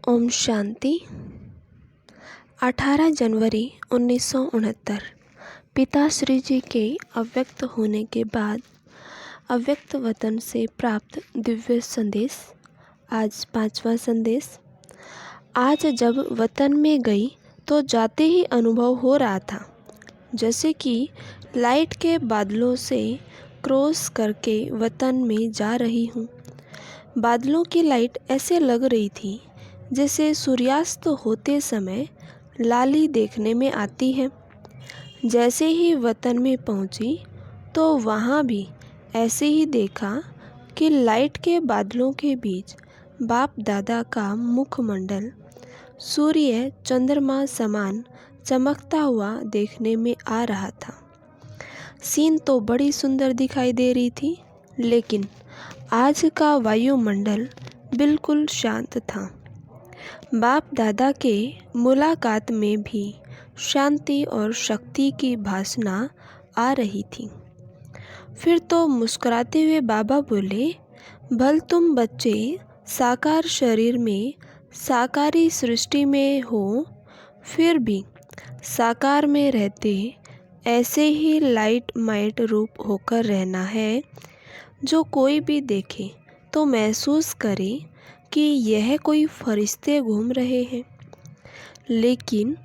ओम शांति। 18 जनवरी 1969 पिताश्री जी के अव्यक्त होने के बाद अव्यक्त वतन से प्राप्त दिव्य संदेश। आज 5वां संदेश। आज जब वतन में गई तो जाते ही अनुभव हो रहा था जैसे कि लाइट के बादलों से क्रॉस करके वतन में जा रही हूँ। बादलों की लाइट ऐसे लग रही थी जैसे सूर्यास्त होते समय लाली देखने में आती है। जैसे ही वतन में पहुंची तो वहाँ भी ऐसे ही देखा कि लाइट के बादलों के बीच बाप दादा का मुखमंडल सूर्य चंद्रमा समान चमकता हुआ देखने में आ रहा था। सीन तो बड़ी सुंदर दिखाई दे रही थी, लेकिन आज का वायुमंडल बिल्कुल शांत था। बाप दादा के मुलाकात में भी शांति और शक्ति की भासना आ रही थी। फिर तो मुस्कुराते हुए बाबा बोले, भल तुम बच्चे साकार शरीर में साकारी सृष्टि में हो, फिर भी साकार में रहते ऐसे ही लाइट माइट रूप होकर रहना है। जो कोई भी देखे तो महसूस करे कि यह कोई फरिश्ते घूम रहे हैं। लेकिन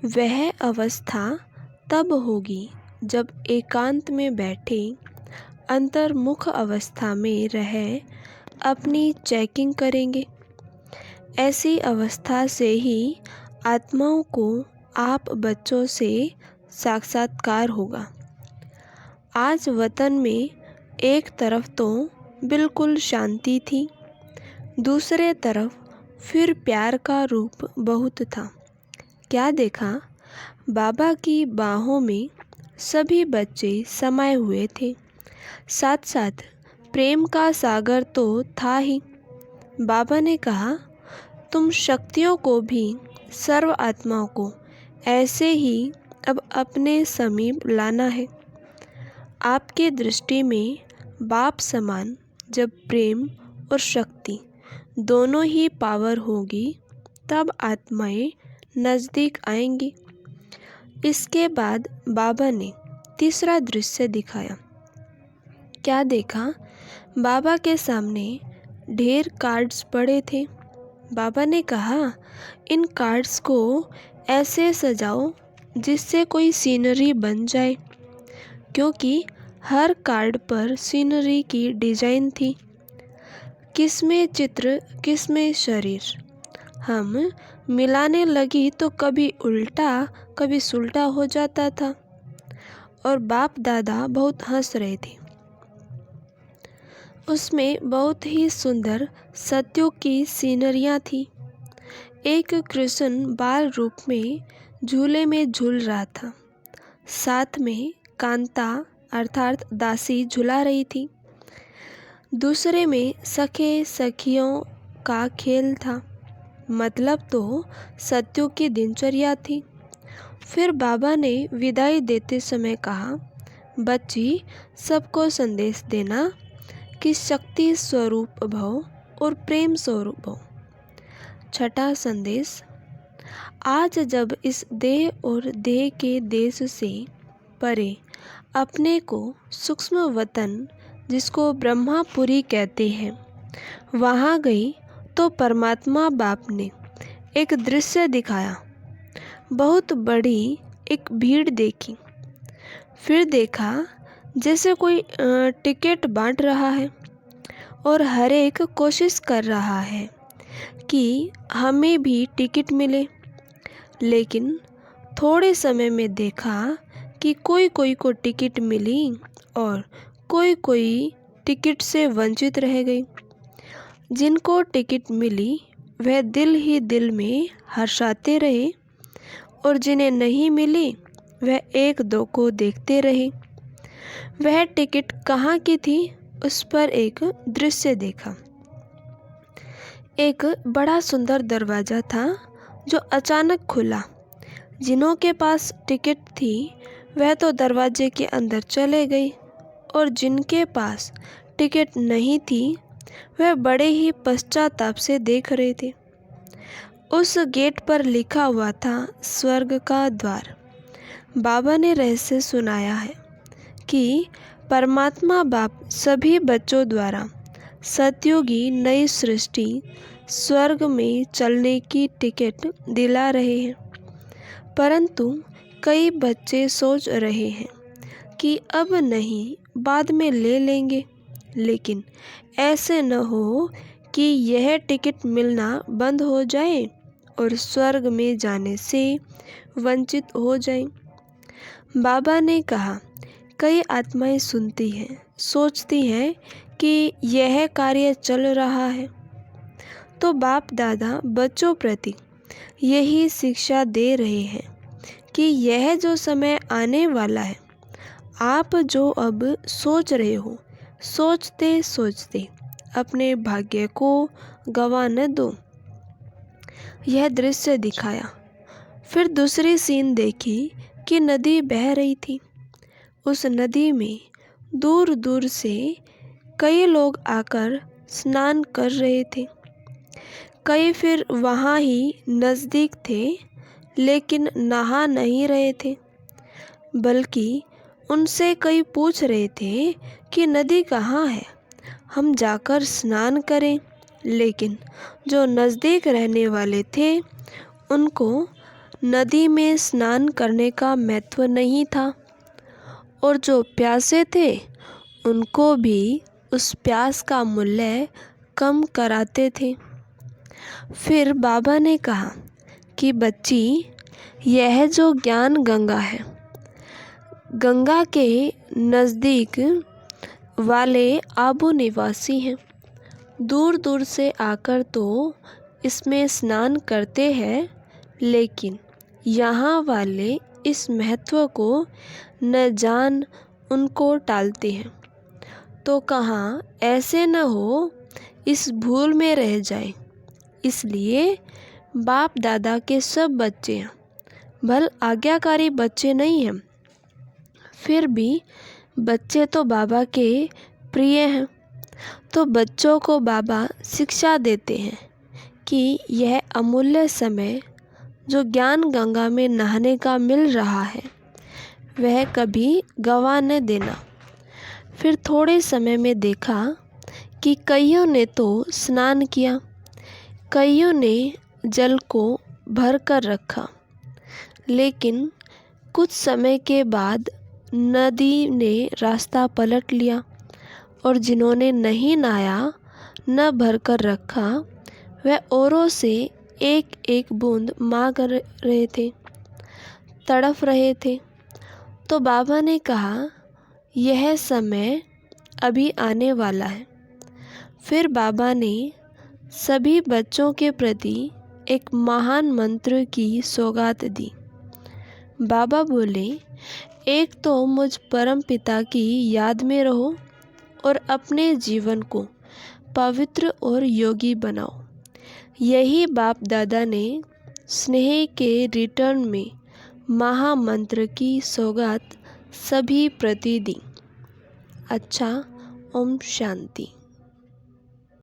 वह अवस्था तब होगी जब एकांत में बैठे अंतर्मुख अवस्था में रह अपनी चेकिंग करेंगे। ऐसी अवस्था से ही आत्माओं को आप बच्चों से साक्षात्कार होगा। आज वतन में एक तरफ तो बिल्कुल शांति थी, दूसरे तरफ फिर प्यार का रूप बहुत था। क्या देखा, बाबा की बाहों में सभी बच्चे समाये हुए थे। साथ साथ प्रेम का सागर तो था ही। बाबा ने कहा, तुम शक्तियों को भी सर्व आत्माओं को ऐसे ही अब अपने समीप लाना है। आपकी दृष्टि में बाप समान जब प्रेम और शक्ति दोनों ही पावर होगी तब आत्माएं नज़दीक आएंगी। इसके बाद बाबा ने तीसरा दृश्य दिखाया। क्या देखा, बाबा के सामने ढेर कार्ड्स पड़े थे। बाबा ने कहा, इन कार्ड्स को ऐसे सजाओ जिससे कोई सीनरी बन जाए, क्योंकि हर कार्ड पर सीनरी की डिजाइन थी। किसमें चित्र किसमें शरीर। हम मिलाने लगी तो कभी उल्टा कभी सुल्टा हो जाता था और बाप दादा बहुत हंस रहे थे। उसमें बहुत ही सुंदर सत्यों की सीनरियाँ थी। एक कृष्ण बाल रूप में झूले में झूल रहा था, साथ में कांता अर्थात दासी झुला रही थी। दूसरे में सखे सखियों का खेल था, मतलब तो सत्यों की दिनचर्या थी। फिर बाबा ने विदाई देते समय कहा, बच्ची सबको संदेश देना कि शक्ति स्वरूप भव और प्रेम स्वरूप भव। छठा संदेश। आज जब इस देह और देह के देश से परे अपने को सूक्ष्म वतन जिसको ब्रह्मापुरी कहते हैं वहाँ गई तो परमात्मा बाप ने एक दृश्य दिखाया। बहुत बड़ी एक भीड़ देखी। फिर देखा जैसे कोई टिकट बांट रहा है और हर एक कोशिश कर रहा है कि हमें भी टिकट मिले। लेकिन थोड़े समय में देखा कि कोई कोई को टिकट मिली और कोई कोई टिकट से वंचित रह गई। जिनको टिकट मिली वह दिल ही दिल में हर्षाते रहे और जिन्हें नहीं मिली वह एक दो को देखते रहे। वह टिकट कहाँ की थी, उस पर एक दृश्य देखा। एक बड़ा सुंदर दरवाज़ा था जो अचानक खुला। जिनों के पास टिकट थी वह तो दरवाजे के अंदर चले गई और जिनके पास टिकट नहीं थी वह बड़े ही पश्चाताप से देख रहे थे। उस गेट पर लिखा हुआ था स्वर्ग का द्वार। बाबा ने रहस्य सुनाया है कि परमात्मा बाप सभी बच्चों द्वारा सतयुगी नई सृष्टि स्वर्ग में चलने की टिकट दिला रहे हैं, परंतु कई बच्चे सोच रहे हैं कि अब नहीं, बाद में ले लेंगे। लेकिन ऐसे न हो कि यह टिकट मिलना बंद हो जाए और स्वर्ग में जाने से वंचित हो जाए। बाबा ने कहा, कई आत्माएं सुनती हैं, सोचती हैं कि यह कार्य चल रहा है, तो बाप दादा बच्चों प्रति यही शिक्षा दे रहे हैं कि यह जो समय आने वाला है, आप जो अब सोच रहे हो, सोचते सोचते अपने भाग्य को गवा न दो। यह दृश्य दिखाया। फिर दूसरी सीन देखी कि नदी बह रही थी। उस नदी में दूर दूर से कई लोग आकर स्नान कर रहे थे। कई फिर वहाँ ही नज़दीक थे, लेकिन नहा नहीं रहे थे, बल्कि उनसे कई पूछ रहे थे कि नदी कहाँ है, हम जाकर स्नान करें। लेकिन जो नज़दीक रहने वाले थे, उनको नदी में स्नान करने का महत्व नहीं था, और जो प्यासे थे उनको भी उस प्यास का मूल्य कम कराते थे। फिर बाबा ने कहा कि बच्ची, यह जो ज्ञान गंगा है, गंगा के नज़दीक वाले आबू निवासी हैं। दूर दूर से आकर तो इसमें स्नान करते हैं, लेकिन यहाँ वाले इस महत्व को न जान उनको टालते हैं। तो कहाँ ऐसे न हो इस भूल में रह जाए। इसलिए बाप दादा के सब बच्चे हैं, भल आज्ञाकारी बच्चे नहीं हैं, फिर भी बच्चे तो बाबा के प्रिय हैं। तो बच्चों को बाबा शिक्षा देते हैं कि यह अमूल्य समय जो ज्ञान गंगा में नहाने का मिल रहा है, वह कभी गवा न देना। फिर थोड़े समय में देखा कि कईयों ने तो स्नान किया, कईयों ने जल को भर कर रखा, लेकिन कुछ समय के बाद नदी ने रास्ता पलट लिया, और जिन्होंने नहीं नहाया, न भर कर रखा, वह औरों से एक एक बूंद मांग रहे थे, तड़फ रहे थे। तो बाबा ने कहा, यह समय अभी आने वाला है। फिर बाबा ने सभी बच्चों के प्रति एक महान मंत्र की सौगात दी। बाबा बोले, एक तो मुझ परम पिता की याद में रहो और अपने जीवन को पवित्र और योगी बनाओ। यही बाप दादा ने स्नेह के रिटर्न में महामंत्र की सौगात सभी प्रति दी। अच्छा, ओम शांति।